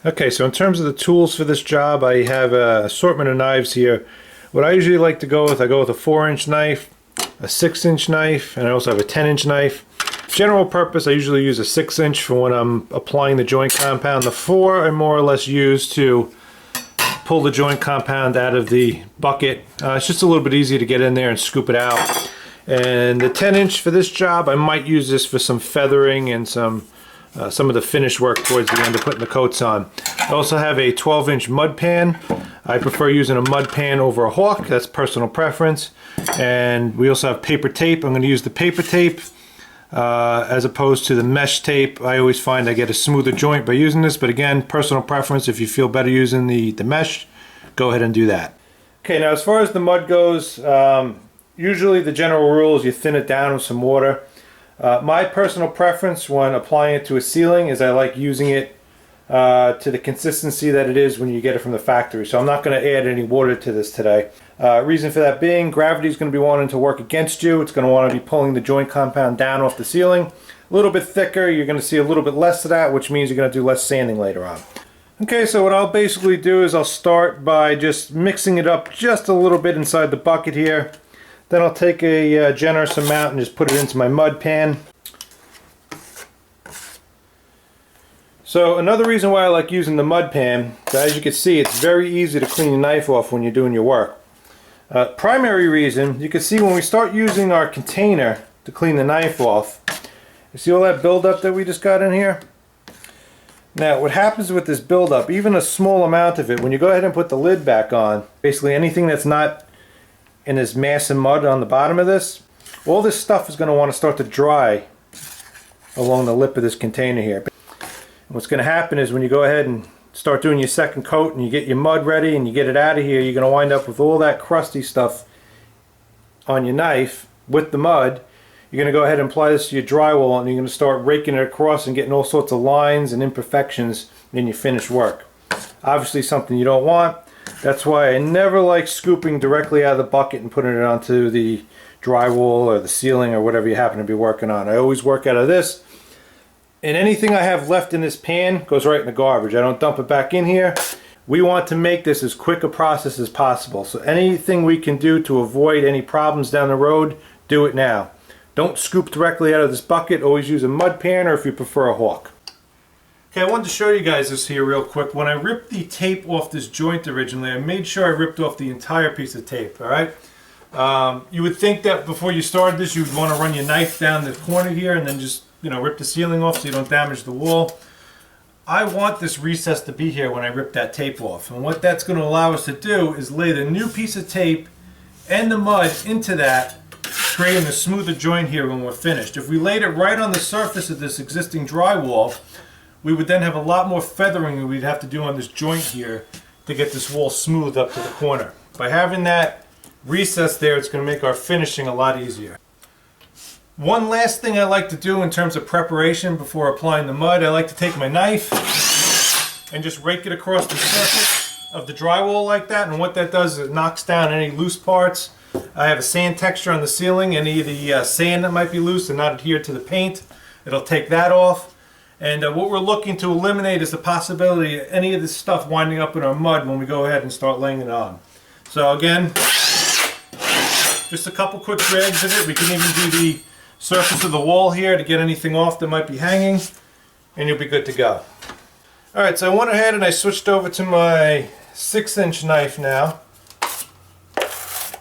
Okay, so in terms of the tools for this job, I have an assortment of knives here. What I usually like to go with, I go with a 4-inch knife, a 6-inch knife, and I also have a 10-inch knife. General purpose, I usually use a 6-inch for when I'm applying the joint compound. The 4 I more or less use to pull the joint compound out of the bucket. It's just a little bit easier to get in there and scoop it out. And the 10-inch for this job, I might use this for some feathering and some of the finish work towards the end of putting the coats on. I also have a 12-inch mud pan. I prefer using a mud pan over a hawk. That's personal preference. And we also have paper tape. I'm going to use the paper tape as opposed to the mesh tape. I always find I get a smoother joint by using this, but again, personal preference. If you feel better using the mesh, go ahead and do that. Okay, now as far as the mud goes, usually the general rule is you thin it down with some water. My personal preference when applying it to a ceiling is I like using it to the consistency that it is when you get it from the factory. So I'm not going to add any water to this today. Reason for that being, gravity is going to be wanting to work against you. It's going to want to be pulling the joint compound down off the ceiling. A little bit thicker, you're going to see a little bit less of that, which means you're going to do less sanding later on. Okay, so what I'll basically do is I'll start by just mixing it up just a little bit inside the bucket here. Then I'll take a generous amount and just put it into my mud pan. So another reason why I like using the mud pan, as you can see, it's very easy to clean your knife off when you're doing your work. Primary reason, you can see when we start using our container to clean the knife off, you see all that buildup that we just got in here? Now what happens with this buildup, even a small amount of it, when you go ahead and put the lid back on, basically anything that's not in this mass of mud on the bottom of this, all this stuff is going to want to start to dry along the lip of this container here. And what's going to happen is when you go ahead and start doing your second coat and you get your mud ready and you get it out of here, you're going to wind up with all that crusty stuff on your knife with the mud. You're going to go ahead and apply this to your drywall and you're going to start raking it across and getting all sorts of lines and imperfections in your finished work. Obviously something you don't want. That's why I never like scooping directly out of the bucket and putting it onto the drywall or the ceiling or whatever you happen to be working on. I always work out of this. And anything I have left in this pan goes right in the garbage. I don't dump it back in here. We want to make this as quick a process as possible. So anything we can do to avoid any problems down the road, do it now. Don't scoop directly out of this bucket. Always use a mud pan, or if you prefer, a hawk. Okay, I wanted to show you guys this here real quick. When I ripped the tape off this joint originally, I made sure I ripped off the entire piece of tape, all right? You would think that before you started this, you'd want to run your knife down the corner here and then just, rip the ceiling off so you don't damage the wall. I want this recess to be here when I rip that tape off. And what that's going to allow us to do is lay the new piece of tape and the mud into that, creating a smoother joint here when we're finished. If we laid it right on the surface of this existing drywall, we would then have a lot more feathering we'd have to do on this joint here to get this wall smooth up to the corner. By having that recess there, it's going to make our finishing a lot easier. One last thing I like to do in terms of preparation before applying the mud, I like to take my knife and just rake it across the surface of the drywall like that, and what that does is it knocks down any loose parts. I have a sand texture on the ceiling. Any of the sand that might be loose and not adhere to the paint, it'll take that off. And what we're looking to eliminate is the possibility of any of this stuff winding up in our mud when we go ahead and start laying it on. So again, just a couple quick drags of it. We can even do the surface of the wall here to get anything off that might be hanging, and you'll be good to go. Alright, so I went ahead and I switched over to my 6-inch knife now.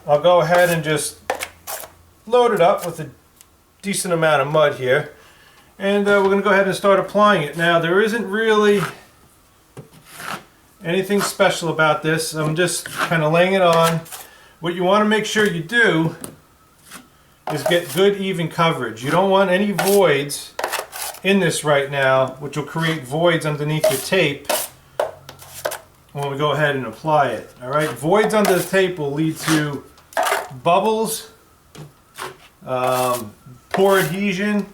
I'll go ahead and just load it up with a decent amount of mud here. And we're going to go ahead and start applying it. Now, there isn't really anything special about this. I'm just kind of laying it on. What you want to make sure you do is get good even coverage. You don't want any voids in this right now, which will create voids underneath your tape when we go ahead and apply it. Alright, voids under the tape will lead to bubbles, poor adhesion,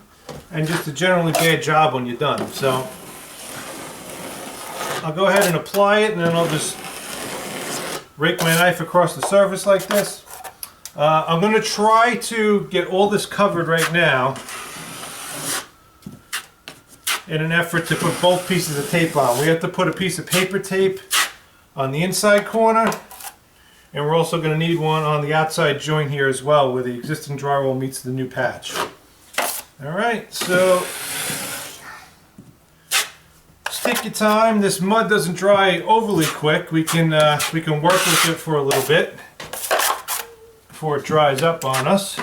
and just a generally bad job when you're done. So I'll go ahead and apply it, and then I'll just rake my knife across the surface like this. I'm going to try to get all this covered right now. in an effort to put both pieces of tape on. We have to put a piece of paper tape on the inside corner, and we're also going to need one on the outside joint here as well, where the existing drywall meets the new patch. Alright, so just take your time. This mud doesn't dry overly quick. We can work with it for a little bit before it dries up on us.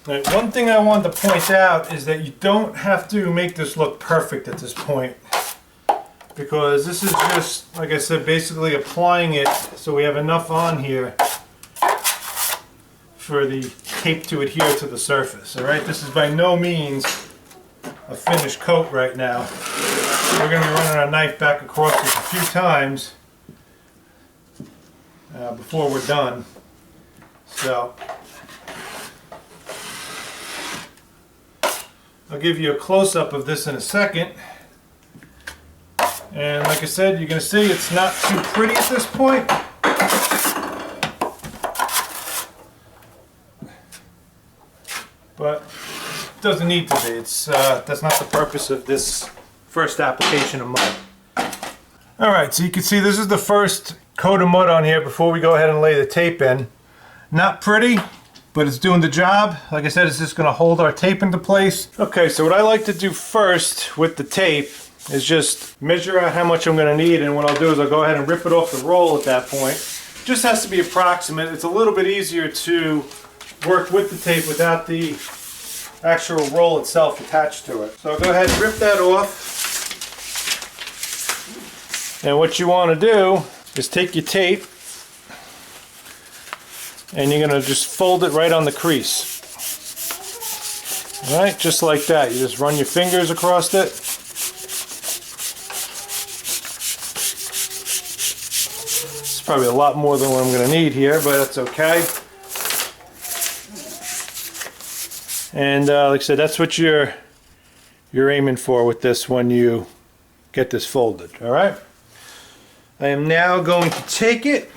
Now, one thing I wanted to point out is that you don't have to make this look perfect at this point, because this is just, like I said, basically applying it so we have enough on here for the tape to adhere to the surface. Alright, this is by no means a finished coat right now. We're going to be running our knife back across this a few times before we're done. So I'll give you a close-up of this in a second. And like I said, you're going to see it's not too pretty at this point. But it doesn't need to be. It's that's not the purpose of this first application of mud. Alright, so you can see this is the first coat of mud on here before we go ahead and lay the tape in. Not pretty, but it's doing the job. Like I said, it's just going to hold our tape into place. Okay, so what I like to do first with the tape is just measure out how much I'm going to need, and what I'll do is I'll go ahead and rip it off the roll at that point. Just has to be approximate. It's a little bit easier to work with the tape without the actual roll itself attached to it. So I'll go ahead and rip that off. And what you want to do is take your tape and you're going to just fold it right on the crease. Alright, just like that. You just run your fingers across it. It's probably a lot more than what I'm going to need here, but that's okay. And like I said, that's what you're aiming for with this when you get this folded. Alright? I am now going to take it.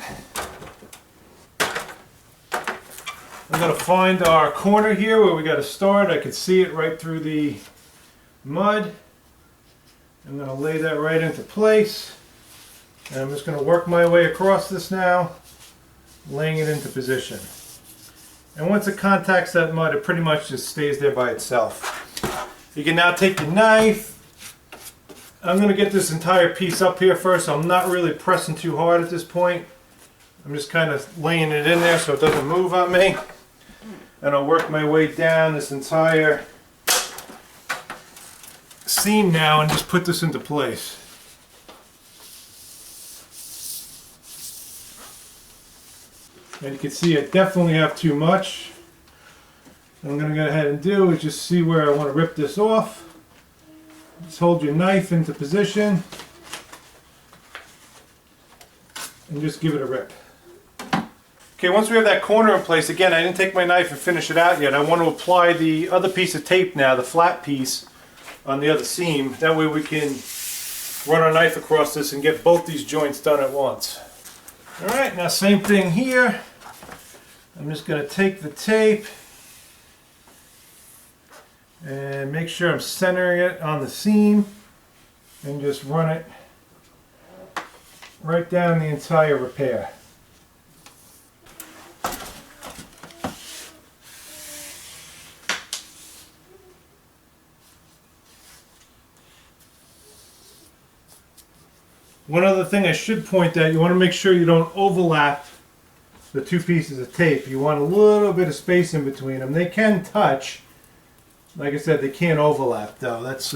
I'm going to find our corner here where we got to start. I can see it right through the mud. I'm going to lay that right into place. And I'm just going to work my way across this now, laying it into position. And once it contacts that mud, it pretty much just stays there by itself. You can now take your knife. I'm going to get this entire piece up here first, so I'm not really pressing too hard at this point. I'm just kind of laying it in there so it doesn't move on me. And I'll work my way down this entire seam now and just put this into place. And you can see I definitely have too much. What I'm going to go ahead and do is just see where I want to rip this off. Just hold your knife into position and just give it a rip. Okay, once we have that corner in place, again, I didn't take my knife and finish it out yet. I want to apply the other piece of tape now, the flat piece, on the other seam. That way we can run our knife across this and get both these joints done at once. Alright, now same thing here. I'm just going to take the tape And make sure I'm centering it on the seam and just run it right down the entire repair. One other thing I should point out, you want to make sure you don't overlap the two pieces of tape. You want a little bit of space in between them. They can touch. Like I said, they can't overlap though. That's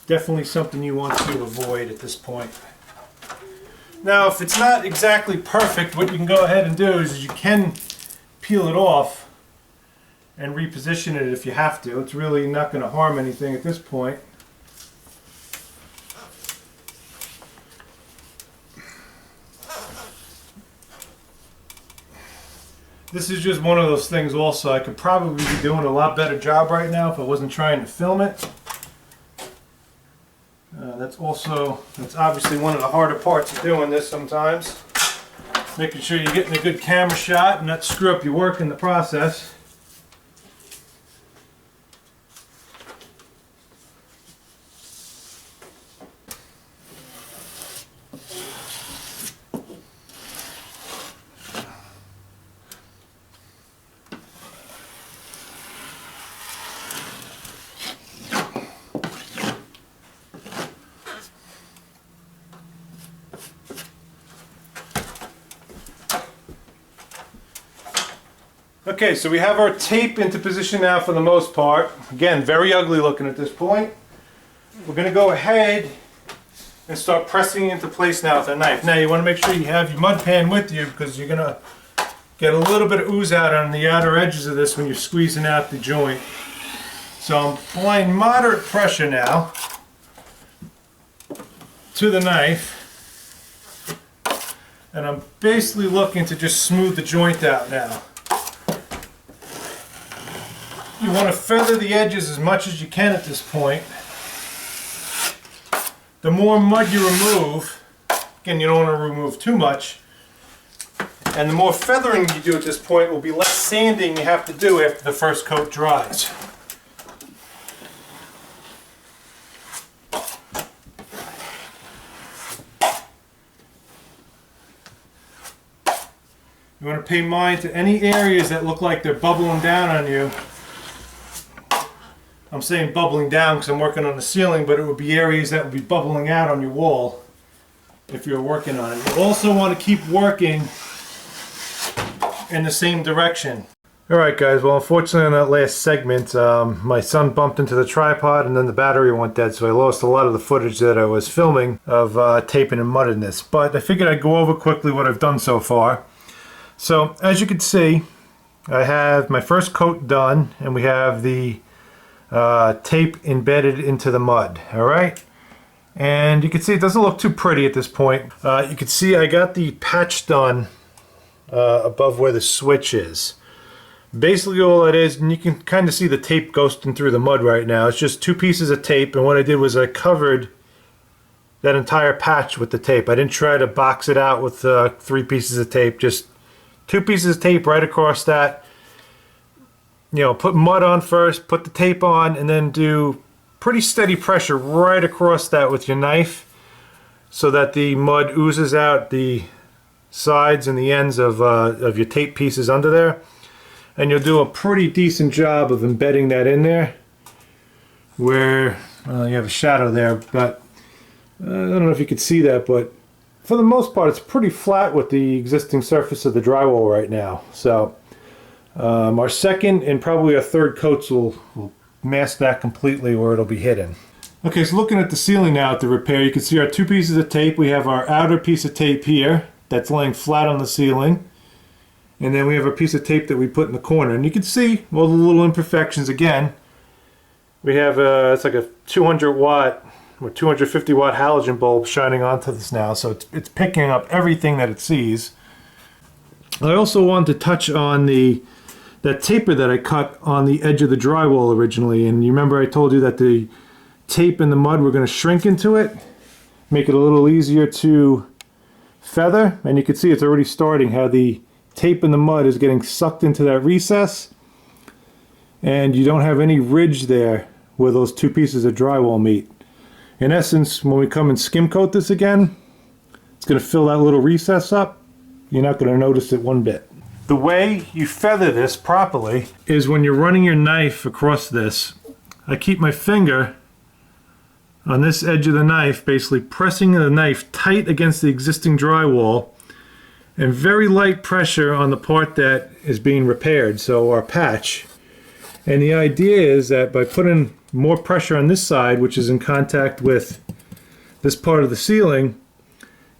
definitely something you want to avoid at this point. Now, if it's not exactly perfect, what you can go ahead and do is you can peel it off and reposition it if you have to. It's really not going to harm anything at this point. This is just one of those things also. I could probably be doing a lot better job right now if I wasn't trying to film it. That's obviously one of the harder parts of doing this sometimes. Making sure you're getting a good camera shot and not screw up your work in the process. Okay, so we have our tape into position now for the most part. Again, very ugly looking at this point. We're going to go ahead and start pressing into place now with a knife. Now you want to make sure you have your mud pan with you because you're going to get a little bit of ooze out on the outer edges of this when you're squeezing out the joint. So I'm applying moderate pressure now to the knife. And I'm basically looking to just smooth the joint out now. You want to feather the edges as much as you can at this point. The more mud you remove, again, you don't want to remove too much, and the more feathering you do at this point will be less sanding you have to do after the first coat dries. You want to pay mind to any areas that look like they're bubbling down on you. I'm saying bubbling down because I'm working on the ceiling, but it would be areas that would be bubbling out on your wall if you're working on it. You also want to keep working in the same direction. Alright guys, well unfortunately on that last segment, my son bumped into the tripod and then the battery went dead, so I lost a lot of the footage that I was filming of taping and mudding this. But I figured I'd go over quickly what I've done so far. So as you can see, I have my first coat done and we have the tape embedded into the mud. Alright, and you can see it doesn't look too pretty at this point. You can see I got the patch done above where the switch is. Basically all it is, and you can kind of see the tape ghosting through the mud right now, it's just two pieces of tape, and what I did was I covered that entire patch with the tape. I didn't try to box it out with 3 pieces of tape, just 2 pieces of tape right across that. You know, put mud on first, put the tape on, and then do pretty steady pressure right across that with your knife so that the mud oozes out the sides and the ends of your tape pieces under there. And you'll do a pretty decent job of embedding that in there where you have a shadow there, but I don't know if you can see that, but for the most part it's pretty flat with the existing surface of the drywall right now. So our second and probably our third coats will mask that completely where it'll be hidden. Okay, so looking at the ceiling now at the repair, you can see our 2 pieces of tape. We have our outer piece of tape here that's laying flat on the ceiling. And then we have a piece of tape that we put in the corner. And you can see all the little imperfections again. We have it's like a 200 watt or 250 watt halogen bulb shining onto this now. So it's picking up everything that it sees. I also wanted to touch on that taper that I cut on the edge of the drywall originally. And you remember I told you that the tape and the mud were going to shrink into it, make it a little easier to feather. And you can see it's already starting, how the tape and the mud is getting sucked into that recess. and you don't have any ridge there where those two pieces of drywall meet. In essence, when we come and skim coat this again, it's going to fill that little recess up. You're not going to notice it one bit. The way you feather this properly is when you're running your knife across this. I keep my finger on this edge of the knife, basically pressing the knife tight against the existing drywall, and very light pressure on the part that is being repaired, so our patch. And the idea is that by putting more pressure on this side, which is in contact with this part of the ceiling,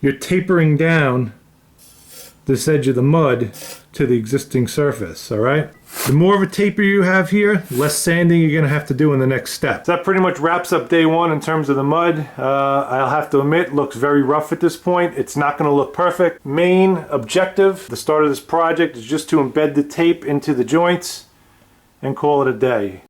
you're tapering down this edge of the mud to the existing surface, all right? The more of a taper you have here, less sanding you're gonna have to do in the next step. So that pretty much wraps up day one in terms of the mud. I'll have to admit, it looks very rough at this point. It's not gonna look perfect. Main objective, the start of this project, is just to embed the tape into the joints and call it a day.